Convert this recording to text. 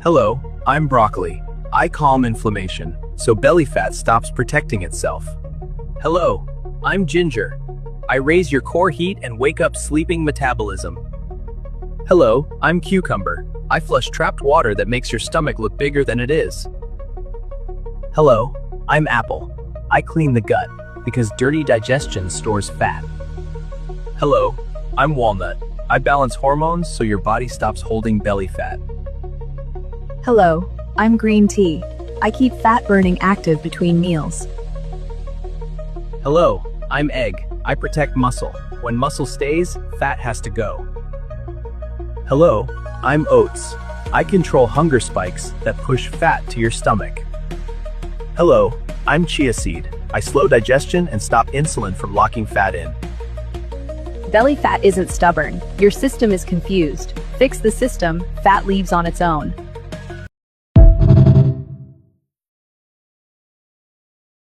Hello, I'm broccoli. I calm inflammation, so belly fat stops protecting itself. Hello, I'm ginger. I raise your core heat and wake up sleeping metabolism. Hello, I'm cucumber. I flush trapped water that makes your stomach look bigger than it is. Hello, I'm apple. I clean the gut, because dirty digestion stores fat. Hello, I'm walnut. I balance hormones so your body stops holding belly fat. Hello, I'm green tea. I keep fat burning active between meals. Hello, I'm egg. I protect muscle. When muscle stays, fat has to go. Hello, I'm oats. I control hunger spikes that push fat to your stomach. Hello, I'm chia seed. I slow digestion and stop insulin from locking fat in. Belly fat isn't stubborn. Your system is confused. Fix the system, fat leaves on its own.